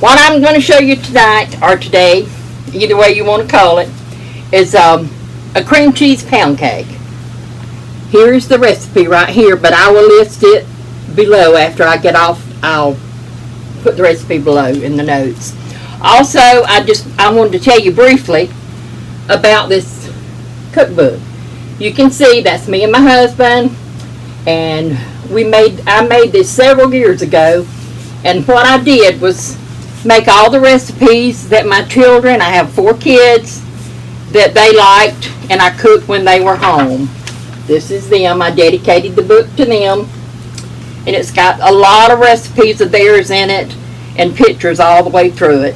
What I'm going to show you tonight, or today, either way you want to call it, is a cream cheese pound cake. Here's the recipe right here, but I will list it below after I get off. I'll put the recipe below in the notes. Also, I wanted to tell you briefly about this cookbook. You can see that's me and my husband, and I made this several years ago, and what I did was make all the recipes that my children, I have 4 kids, that they liked, and I cooked when they were home. This is them. I dedicated the book to them, and it's got a lot of recipes of theirs in it and pictures all the way through it.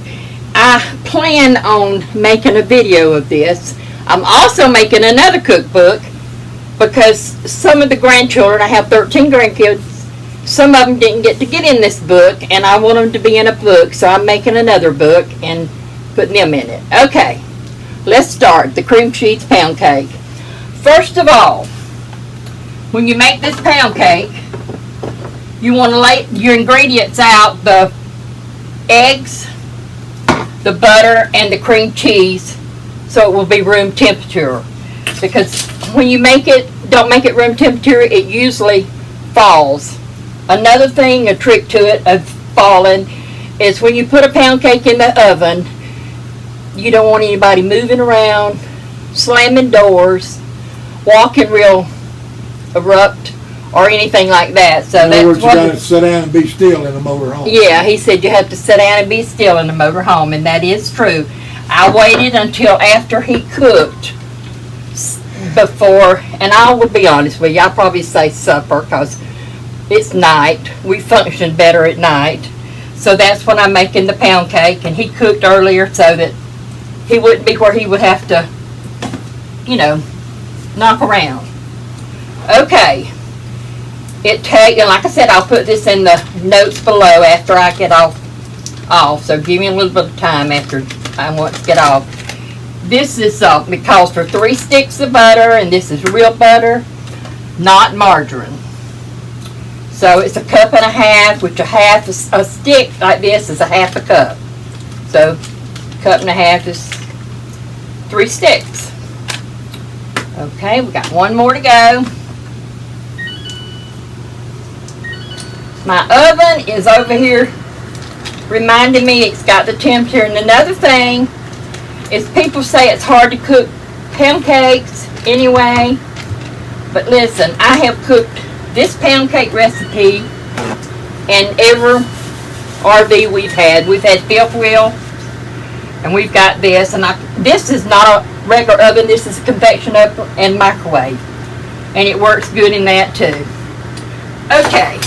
I plan on making a video of this. I'm also making another cookbook because some of the grandchildren, I have 13 grandkids, some of them didn't get to get in this book, and I want them to be in a book, so I'm making another book and putting them in it. Okay, let's start the cream cheese pound cake. First of all, when you make this pound cake, you want to lay your ingredients out: the eggs, the butter, and the cream cheese, so it will be room temperature. Because when you don't make it room temperature, it usually falls. Another thing, a trick to it of falling, is when you put a pound cake in the oven, you don't want anybody moving around, slamming doors, walking real abrupt, or anything like that. So in other words, you got to sit down and be still in the motor home. Yeah, he said you have to sit down and be still in the motor home, and that is true. I waited until after he cooked before, and I will be honest with you, I'll probably say supper because it's night. We function better at night. So that's when I'm making the pound cake, and he cooked earlier so that he wouldn't be where he would have to, knock around. Okay. And like I said, I'll put this in the notes below after I get off. So give me a little bit of time after I want to get off. This is, it calls for 3 sticks of butter, and this is real butter, not margarine. So it's 1.5 cups, which a stick like this is 1/2 cup. So 1.5 cups is 3 sticks. Okay, we got 1 more to go. My oven is over here reminding me it's got the temperature. And another thing is, people say it's hard to cook pound cakes anyway. But listen, I have cooked this pound cake recipe in every RV we've had. We've had fifth wheel, and we've got this. And this is not a regular oven. This is a convection oven and microwave. And it works good in that too. Okay.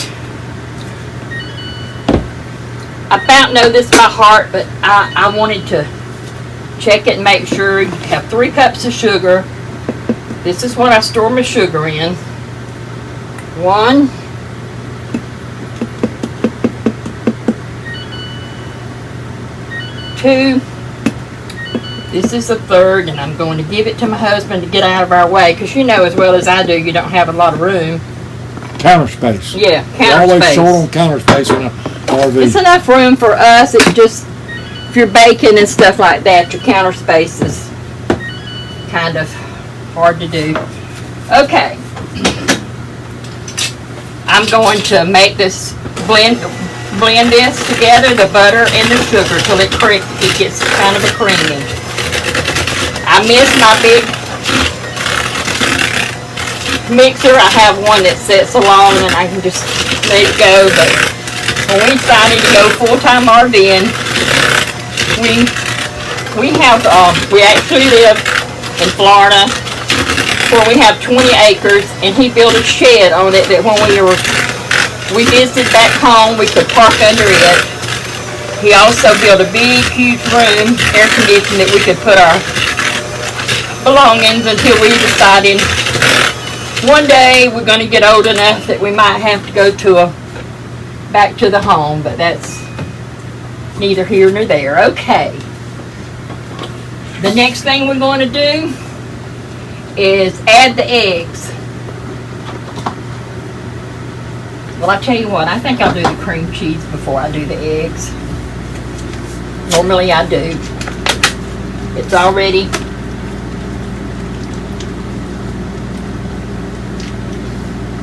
I about know this by heart, but I wanted to check it and make sure. You have 3 cups of sugar. This is what I store my sugar in. 1, 2. This is the 3rd, and I'm going to give it to my husband to get out of our way, because you know as well as I do, you don't have a lot of room. Counter space. Yeah, counter You're always space. short on counter space in a RV. It's enough room for us. It's just, if you're baking and stuff like that, your counter space is kind of hard to do. Okay. I'm going to make this, blend this together, the butter and the sugar, till it gets kind of a creamy. I miss my big mixer. I have one that sits alone and I can just let it go, but when we decided to go full-time RVing, we actually live in Florida, where we have 20 acres, and he built a shed on it that when we visited back home, we could park under it. He also built a big, huge room, air conditioned, that we could put our belongings until we decided one day we're going to get old enough that we might have to go back to the home, but that's neither here nor there. Okay. The next thing we're going to do is add the eggs. Well, I tell you what, I think I'll do the cream cheese before I do the eggs. Normally I do. It's already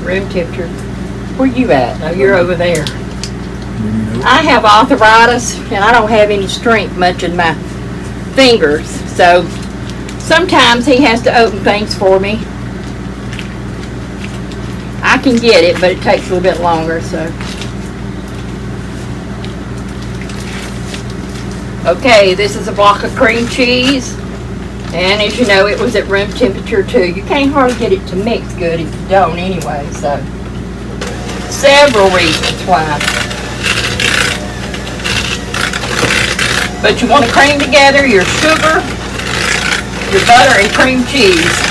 room temperature. Where you at? No, you're over there. I have arthritis and I don't have any strength much in my fingers, so sometimes he has to open things for me. I can get it, but it takes a little bit longer, so. Okay, this is a block of cream cheese, and as you know, it was at room temperature too. You can't hardly get it to mix good if you don't anyway, so. Several reasons why. But you want to cream together your sugar, your butter, and cream cheese.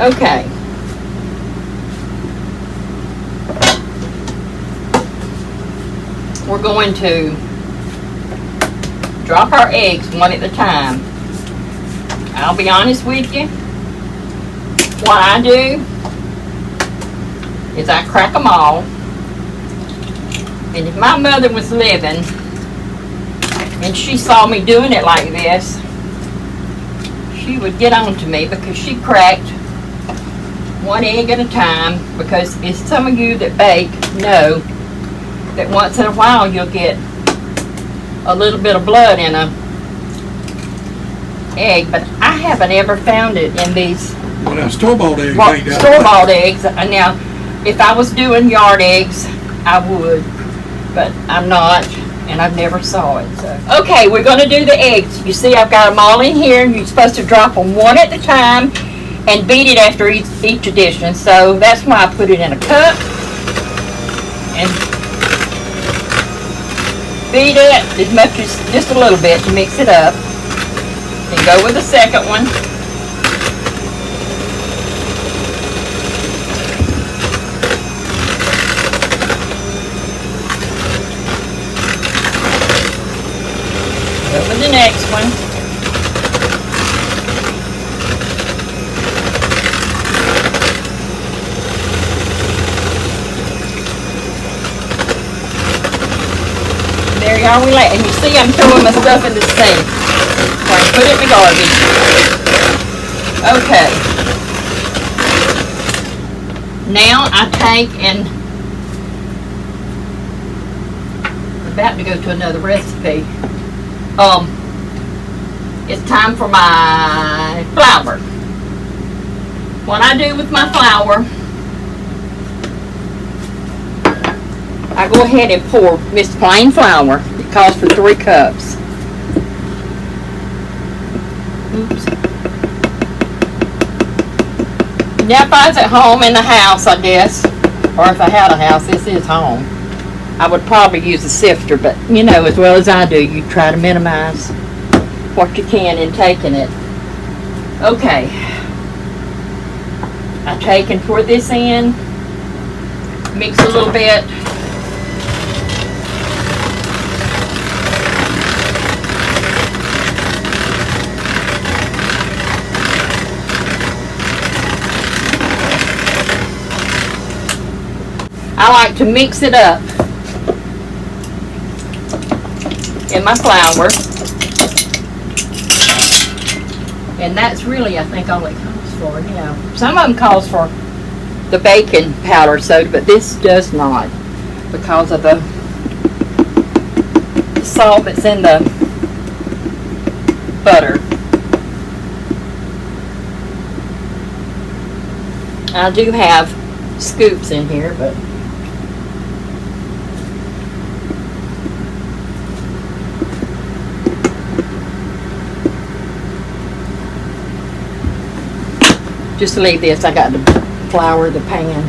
Okay. We're going to drop our eggs one at a time. I'll be honest with you. What I do is I crack them all. And if my mother was living and she saw me doing it like this, she would get on to me because she cracked one egg at a time, because as some of you that bake know that once in a while you'll get a little bit of blood in a egg, but I haven't ever found it in these Well, now store-bought eggs well, ain't that store-bought eggs. Now, if I was doing yard eggs, I would, but I'm not, and I've never saw it. So. Okay, we're going to do the eggs. You see I've got them all in here, and you're supposed to drop them one at a time and beat it after each addition. So that's why I put it in a cup and beat it as much as just a little bit to mix it up. And go with the second one. Go with the next one. There y'all we lay. And you see I'm throwing my stuff in the sink. So I can put it in the garbage. Okay. Now I take and I'm about to go to another recipe. It's time for my flour. What I do with my flour, I go ahead and pour this plain flour. It calls for 3 cups. Oops. Now if I was at home in the house, I guess, or if I had a house, this is home, I would probably use a sifter, but you know as well as I do, you try to minimize what you can in taking it. Okay. I take and pour this in, mix a little bit. I like to mix it up in my flour, and that's really, I think, all it calls for. You know, some of them calls for the baking powder soda, but this does not, because of the salt that's in the butter. I do have scoops in here, but just to leave this, I got to flour the pan.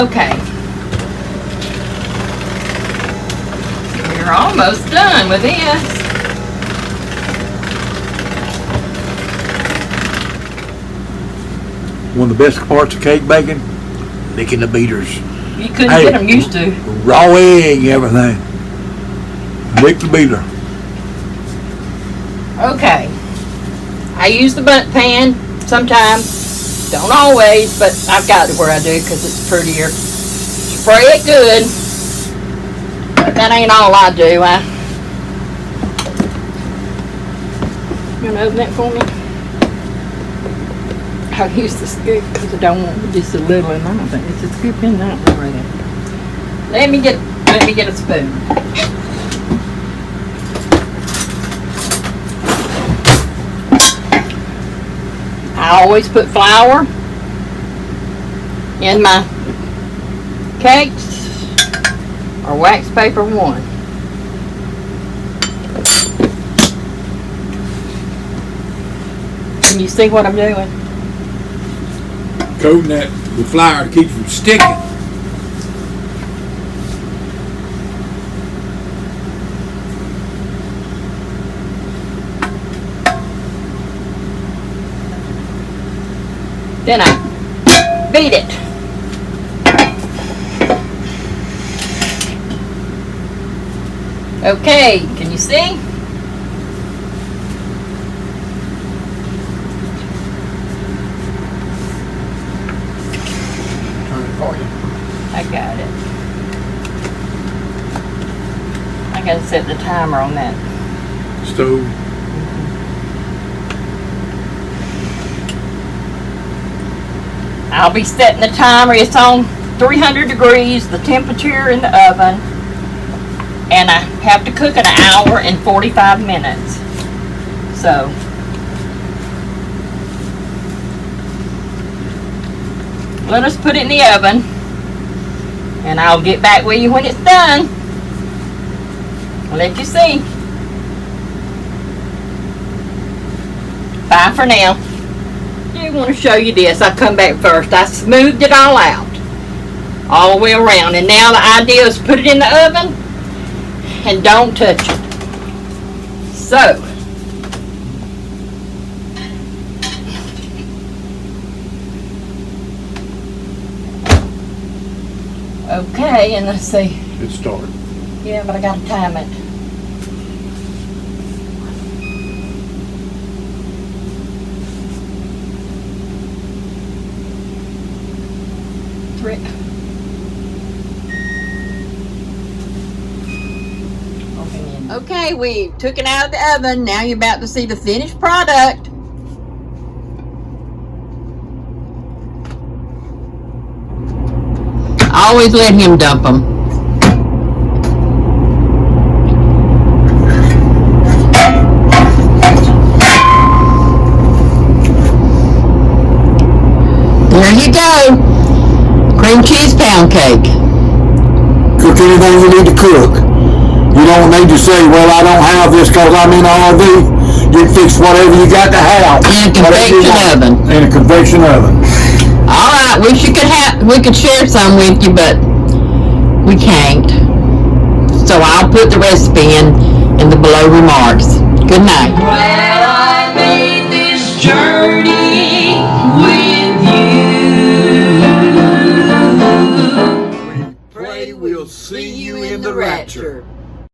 Okay. We're almost done with this. One of the best parts of cake baking, licking the beaters. You couldn't Hey. get them used to. Raw egg, everything. Lick the beater. Okay. I use the bundt pan sometimes. Don't always, but I've got it where I do because it's prettier. Spray it good. But that ain't all I do. You want to open that for me? I'll use the scoop because I don't want just a little amount. It's a scoop in that one right there. Let me get a spoon. I always put flour in my cakes or wax paper one. Can you see what I'm doing? Coating that with flour to keep it from sticking. Then I beat it. Okay, can you see? Turn it for you. I got it. I gotta set the timer on that. Stove. I'll be setting the timer. It's on 300 degrees, the temperature in the oven. And I have to cook an hour and 45 minutes. So, let us put it in the oven. And I'll get back with you when it's done. I'll let you see. Bye for now. I want to show you this. I come back first. I smoothed it all out. All the way around. And now the idea is put it in the oven and don't touch it. So, okay, and let's see. Good start. Yeah, but I gotta time it. Okay, we took it out of the oven. Now you're about to see the finished product. I always let him dump them. There you go. Cream cheese pound cake. Cook anything you need to cook. You don't need to say, well, I don't have this because I'm in RV. You fix whatever you got to have. In a convection oven. In a convection oven. All right, we could share some with you, but we can't. So I'll put the recipe in the below remarks. Good night. Well, I made this journey with you. We pray we'll see you in the rapture.